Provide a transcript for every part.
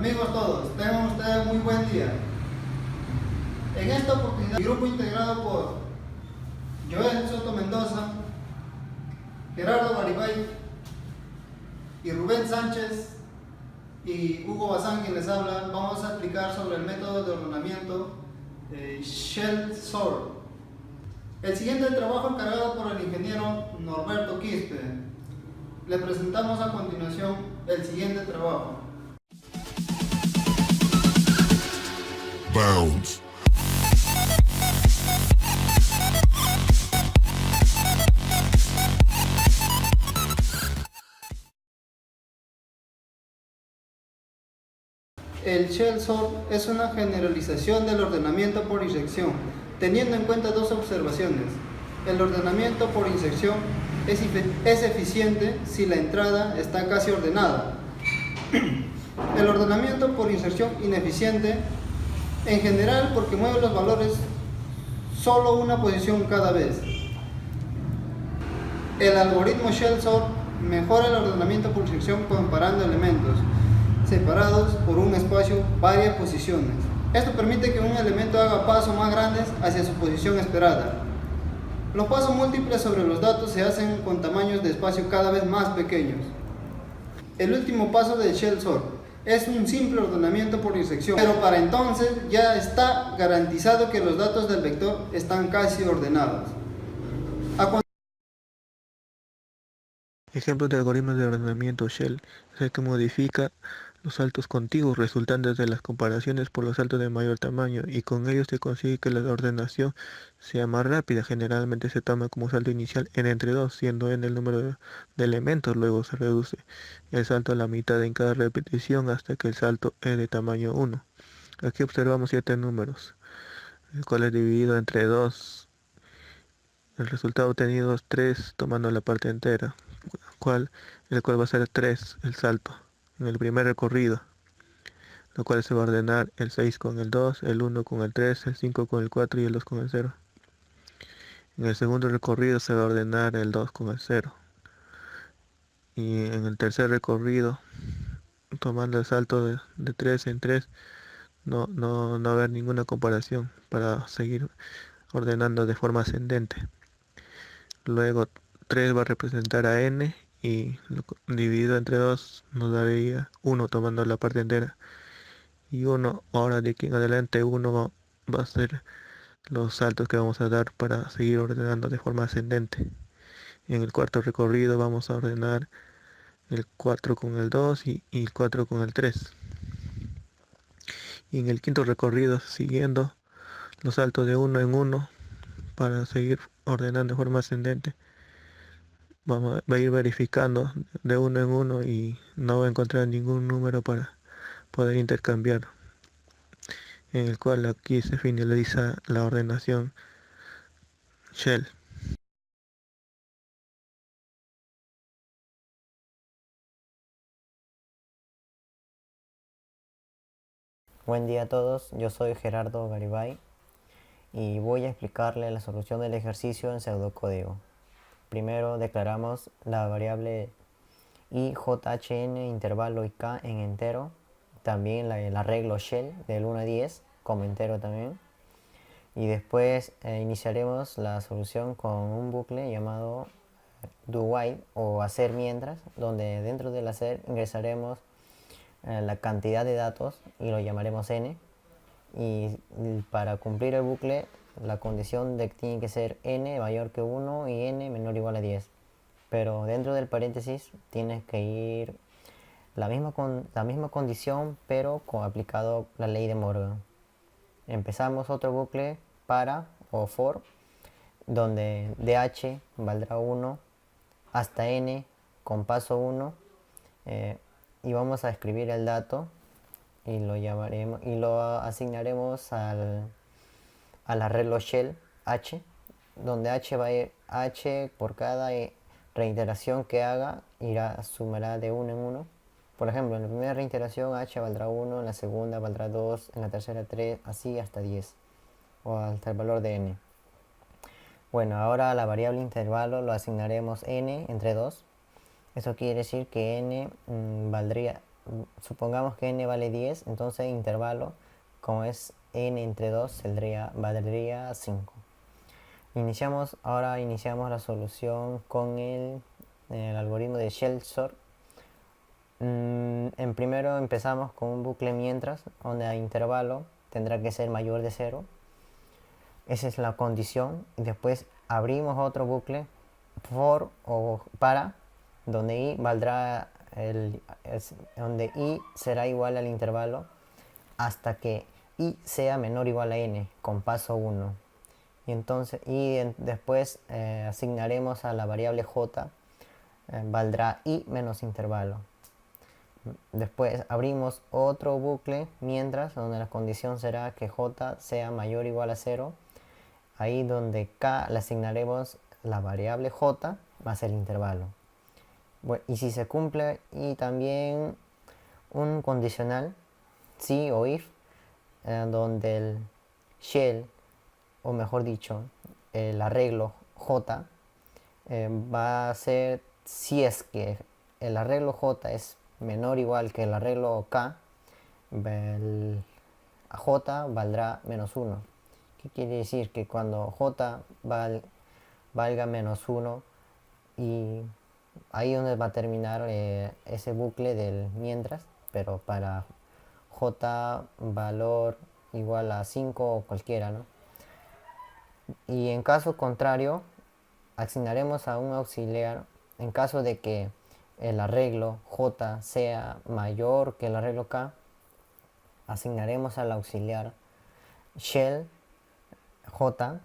Amigos todos, tengan ustedes muy buen día. En esta oportunidad, el grupo integrado por Joel Soto Mendoza, Gerardo Garibay y Rubén Sánchez y Hugo Bazán, quien les habla, vamos a explicar sobre el método de ordenamiento Shell Sort. El siguiente trabajo encargado por el ingeniero Norberto Quispe. Le presentamos a continuación el siguiente trabajo. Bounds. El Shell Sort es una generalización del ordenamiento por inyección, teniendo en cuenta dos observaciones. El ordenamiento por inyección es eficiente si la entrada está casi ordenada. El ordenamiento por inserción ineficiente, en general, porque mueve los valores solo una posición cada vez. El algoritmo Shell Sort mejora el ordenamiento por inserción comparando elementos separados por un espacio varias posiciones. Esto permite que un elemento haga pasos más grandes hacia su posición esperada. Los pasos múltiples sobre los datos se hacen con tamaños de espacio cada vez más pequeños. El último paso del Shell Sort es un simple ordenamiento por intersección, pero para entonces ya está garantizado que los datos del vector están casi ordenados. Ejemplos de algoritmos de ordenamiento Shell es el que modifica los saltos contiguos resultantes de las comparaciones por los saltos de mayor tamaño, y con ello se consigue que la ordenación sea más rápida. Generalmente se toma como salto inicial n entre 2, siendo n el número de elementos. Luego se reduce el salto a la mitad en cada repetición hasta que el salto es de tamaño 1. Aquí observamos 7 números, el cual es dividido entre 2. El resultado obtenido es 3 tomando la parte entera, el cual va a ser 3 el salto en el primer recorrido, lo cual se va a ordenar el 6 con el 2, el 1 con el 3, el 5 con el 4 y el 2 con el 0. En el segundo recorrido se va a ordenar el 2 con el 0. Y en el tercer recorrido, tomando el salto de 3 en 3, no va a haber ninguna comparación para seguir ordenando de forma ascendente. Luego 3 va a representar a n y dividido entre 2 nos daría 1 tomando la parte entera. Y 1, ahora de aquí en adelante 1 va a ser los saltos que vamos a dar para seguir ordenando de forma ascendente. En el cuarto recorrido vamos a ordenar el 4 con el 2 y el 4 con el 3. Y en el quinto recorrido, siguiendo los saltos de 1 en 1 para seguir ordenando de forma ascendente, va a ir verificando de 1 en 1 y no va a encontrar ningún número para poder intercambiar, en el cual aquí se finaliza la ordenación Shell. Buen día a todos, yo soy Gerardo Garibay y voy a explicarle la solución del ejercicio en pseudocódigo. Primero declaramos la variable IJHN intervalo IK en entero, también el arreglo shell del 1 a 10 como entero también, y después iniciaremos la solución con un bucle llamado do while o hacer mientras, donde dentro del hacer ingresaremos la cantidad de datos y lo llamaremos n, y para cumplir el bucle la condición de que tiene que ser n mayor que 1 y n menor o igual a 10, pero dentro del paréntesis tienes que ir la misma condición pero aplicado la ley de Morgan. Empezamos otro bucle para o for, donde de h valdrá 1 hasta n con paso 1, y vamos a escribir el dato y lo llamaremos y lo asignaremos al arreglo shell h, donde h por cada reiteración que haga sumará de 1 en 1. Por ejemplo, en la primera reiteración h valdrá 1, en la segunda valdrá 2, en la tercera 3, así hasta 10 o hasta el valor de n. Bueno, ahora a la variable intervalo lo asignaremos n entre 2. Eso quiere decir que n supongamos que n vale 10, entonces el intervalo, como es n entre 2, valdría 5. Ahora iniciamos la solución con el algoritmo de Shell-Sort. En primero empezamos con un bucle mientras, donde el intervalo tendrá que ser mayor de 0. Esa es la condición. Y después abrimos otro bucle for o para, donde i valdrá donde i será igual al intervalo hasta que i sea menor o igual a n con paso 1. Y entonces después asignaremos a la variable j, valdrá i menos intervalo. Después abrimos otro bucle mientras, donde la condición será que j sea mayor o igual a 0. Ahí donde k le asignaremos la variable j más el intervalo. Bueno, y si se cumple, y también un condicional, si o if, donde el shell, o mejor dicho, el arreglo j, va a ser, si es que el arreglo j es menor o igual que el arreglo k, el j valdrá menos 1. ¿Qué quiere decir? Que cuando j valga menos 1, y ahí donde va a terminar ese bucle del mientras, pero para j valor igual a 5 o cualquiera, ¿no? Y en caso contrario, asignaremos a un auxiliar en caso de que el arreglo j sea mayor que el arreglo k. Asignaremos al auxiliar shell j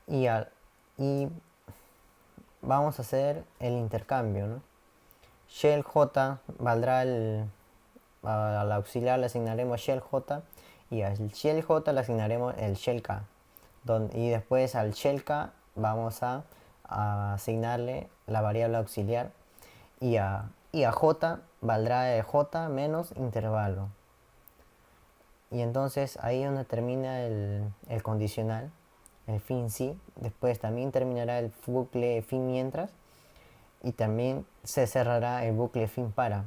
y vamos a hacer el intercambio, ¿no? Shell j valdrá al auxiliar le asignaremos shell j, y al shell j le asignaremos el shell k, y después al shell k vamos a asignarle la variable auxiliar, y a j valdrá j menos intervalo. Y entonces ahí es donde termina el condicional, el fin sí. Después también terminará el bucle fin mientras, y también se cerrará el bucle fin para.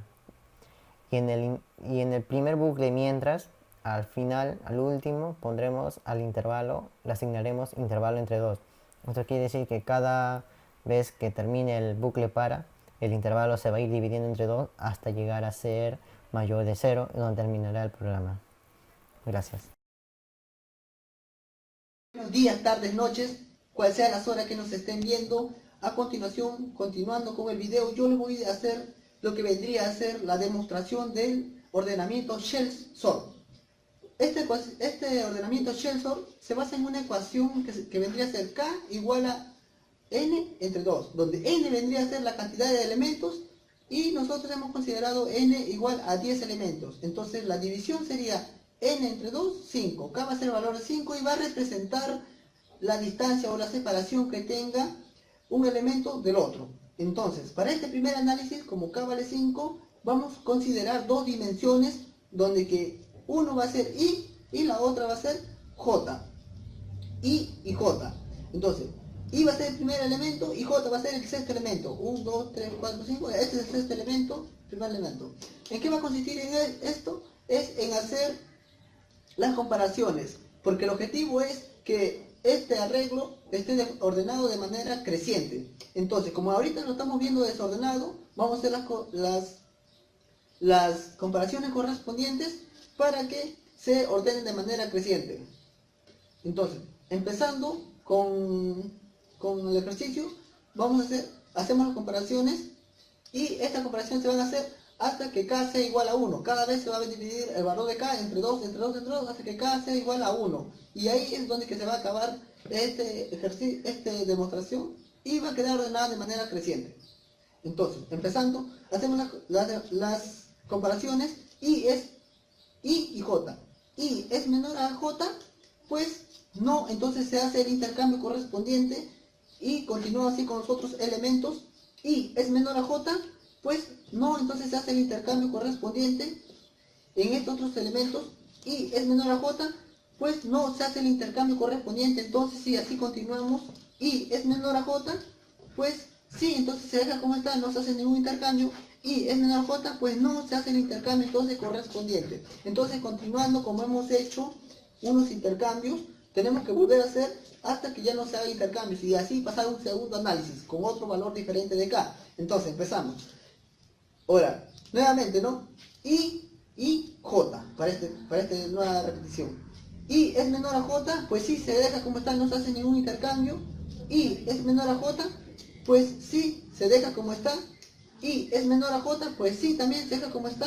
Y en el primer bucle mientras, al final, al último, pondremos al intervalo, le asignaremos intervalo entre 2. Esto quiere decir que cada vez que termine el bucle para, el intervalo se va a ir dividiendo entre 2 hasta llegar a ser mayor de 0, donde terminará el programa. Gracias. Buenos días, tardes, noches, cual sea las horas que nos estén viendo. A continuación, continuando con el video, yo les voy a hacer lo que vendría a ser la demostración del ordenamiento Shell-Sort. Este ordenamiento Shell-Sort se basa en una ecuación que vendría a ser k igual a n entre 2, donde n vendría a ser la cantidad de elementos y nosotros hemos considerado n igual a 10 elementos. Entonces la división sería n entre 2, 5. K va a ser el valor de 5 y va a representar la distancia o la separación que tenga un elemento del otro. Entonces, para este primer análisis, como K vale 5, vamos a considerar dos dimensiones donde que uno va a ser I y la otra va a ser J. I y J. Entonces, I va a ser el primer elemento y J va a ser el sexto elemento. 1, 2, 3, 4, 5. Este es el sexto elemento, primer elemento. ¿En qué va a consistir esto? Es en hacer las comparaciones, porque el objetivo es que este arreglo esté ordenado de manera creciente. Entonces, como ahorita lo estamos viendo desordenado, vamos a hacer las comparaciones correspondientes para que se ordenen de manera creciente. Entonces, empezando con el ejercicio, hacemos las comparaciones, y estas comparaciones se van a hacer hasta que k sea igual a 1. Cada vez se va a dividir el valor de k entre 2, entre 2, entre 2, hasta que k sea igual a 1. Y ahí es donde que se va a acabar esta demostración y va a quedar ordenada de manera creciente. Entonces, empezando, hacemos las comparaciones. I es I y J. I es menor a J, pues no, entonces se hace el intercambio correspondiente y continúa así con los otros elementos. I es menor a J, pues no, entonces se hace el intercambio correspondiente en estos otros elementos. I es menor a J, pues no se hace el intercambio correspondiente. Entonces si así continuamos, I es menor a J, pues sí, entonces se deja como está, no se hace ningún intercambio. y es menor a j, pues no se hace el intercambio entonces correspondiente. Entonces, continuando como hemos hecho unos intercambios, tenemos que volver a hacer hasta que ya no se haga intercambios y así pasar un segundo análisis con otro valor diferente de k. Entonces, empezamos. Ahora, nuevamente, ¿no? Y j, para esta nueva repetición. Y es menor a j, pues sí, se deja como está, no se hace ningún intercambio. Y es menor a j, pues sí, se deja como está. Y es menor a j, pues sí, también se deja como está.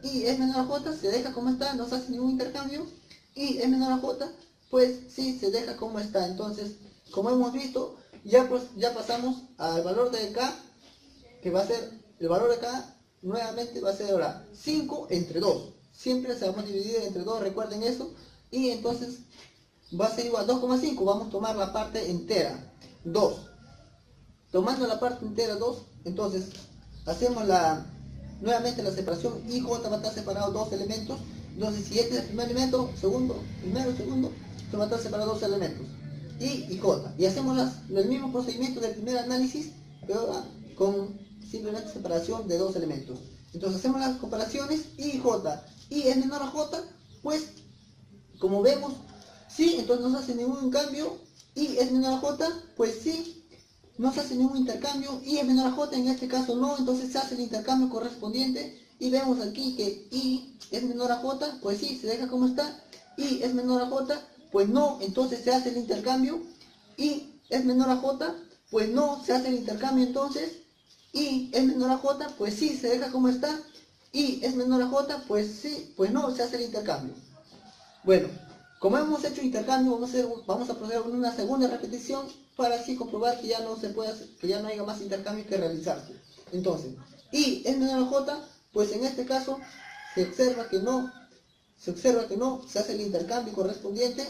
Y es menor a j, se deja como está, no se hace ningún intercambio. Y es menor a j, pues sí, se deja como está. Entonces, como hemos visto, ya pasamos al valor de k, que va a ser, el valor de k nuevamente va a ser ahora 5 entre 2. Siempre se va a dividir entre 2, recuerden eso. Y entonces va a ser igual a 2,5. Vamos a tomar la parte entera, 2. Tomando la parte entera 2, entonces hacemos nuevamente la separación. Y j va a estar separado dos elementos. Entonces, si este es el primer elemento, primero, segundo, se va a estar separado dos elementos. Y j. Y hacemos el mismo procedimiento del primer análisis, pero ahora con simplemente separación de dos elementos. Entonces hacemos las comparaciones. Y j. Y es menor a j, pues como vemos, sí, entonces no se hace ningún cambio. Y es menor a j, pues sí, no se hace ningún intercambio. Y es menor a j, en este caso no, entonces se hace el intercambio correspondiente. Y vemos aquí que y es menor a j, pues sí, se deja como está. Y es menor a j, pues no, entonces se hace el intercambio. Y es menor a j, pues no, se hace el intercambio entonces. Y es menor a j, pues sí, se deja como está. Y es menor a j, pues sí, pues no, se hace el intercambio. Bueno, como hemos hecho intercambio, vamos a proceder con una segunda repetición para así comprobar que ya no se puede que ya no haya más intercambio que realizarse. Entonces, y es menor a j, pues en este caso se observa que no se hace el intercambio correspondiente.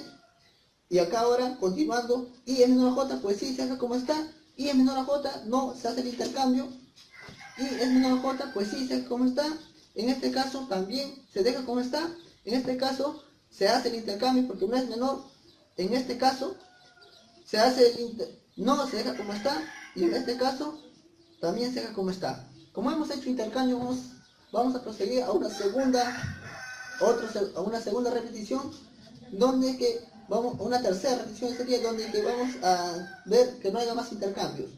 Y acá ahora, continuando, y es menor a j, pues sí, se hace como está. Y es menor a j, no se hace el intercambio. Y es menor a j, pues sí, se hace como está. En este caso también se deja como está. En este caso se hace el intercambio porque no es menor. En este caso se hace no se deja como está. Y en este caso también se deja como está. Como hemos hecho intercambio, vamos a proseguir a una segunda repetición, donde que vamos a una tercera repetición sería donde que vamos a ver que no haya más intercambios.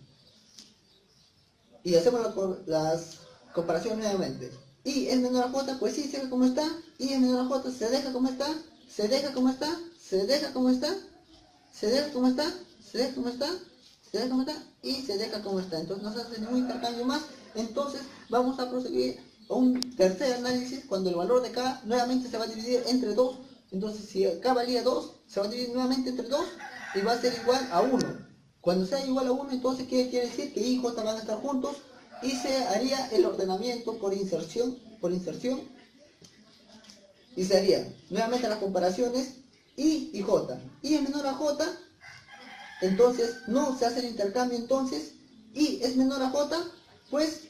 Y hacemos las comparaciones nuevamente. Y es menor a j, pues sí, se deja como está. Y es menor a j, se deja como está. Se deja como está. Se deja como está. Se deja como está. Se deja como está. Se deja como está. Y se deja como está. Entonces no se hace ningún intercambio más. Entonces vamos a proseguir a un tercer análisis cuando el valor de k nuevamente se va a dividir entre 2. Entonces si k valía 2, se va a dividir nuevamente entre 2 y va a ser igual a 1. Cuando sea igual a 1, entonces ¿qué quiere decir? Que y j van a estar juntos y se haría el ordenamiento por inserción, y se haría nuevamente las comparaciones y j. Y es menor a j, entonces no se hace el intercambio entonces. Y es menor a j, pues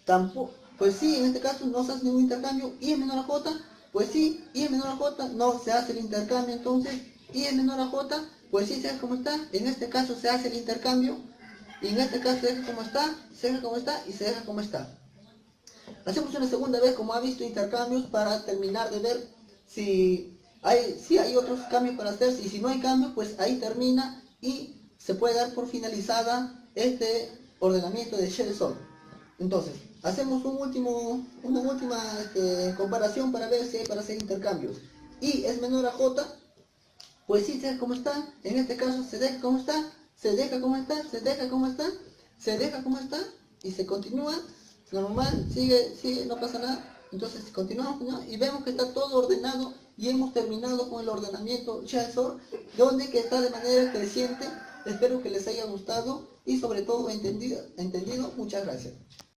tampoco, pues sí, en este caso no se hace ningún intercambio. Y es menor a j, pues sí, y es menor a j, no se hace el intercambio entonces. Y es menor a j, pues sí, se deja como está. En este caso se hace el intercambio. Y en este caso se deja como está, se deja como está y se deja como está. Hacemos una segunda vez como ha visto intercambios para terminar de ver si hay otros cambios para hacer. Y si no hay cambios, pues ahí termina y se puede dar por finalizada este ordenamiento de Shell-Solve. Entonces, hacemos una última comparación para ver si hay para hacer intercambios. Y es menor a j, pues sí, se deja como está. En este caso se deja como está, se deja como está, se deja como está, se deja como está y se continúa normal, sigue, no pasa nada. Entonces continuamos y vemos que está todo ordenado y hemos terminado con el ordenamiento Shell-Solve, donde que está de manera creciente. Espero que les haya gustado y sobre todo entendido. Muchas gracias.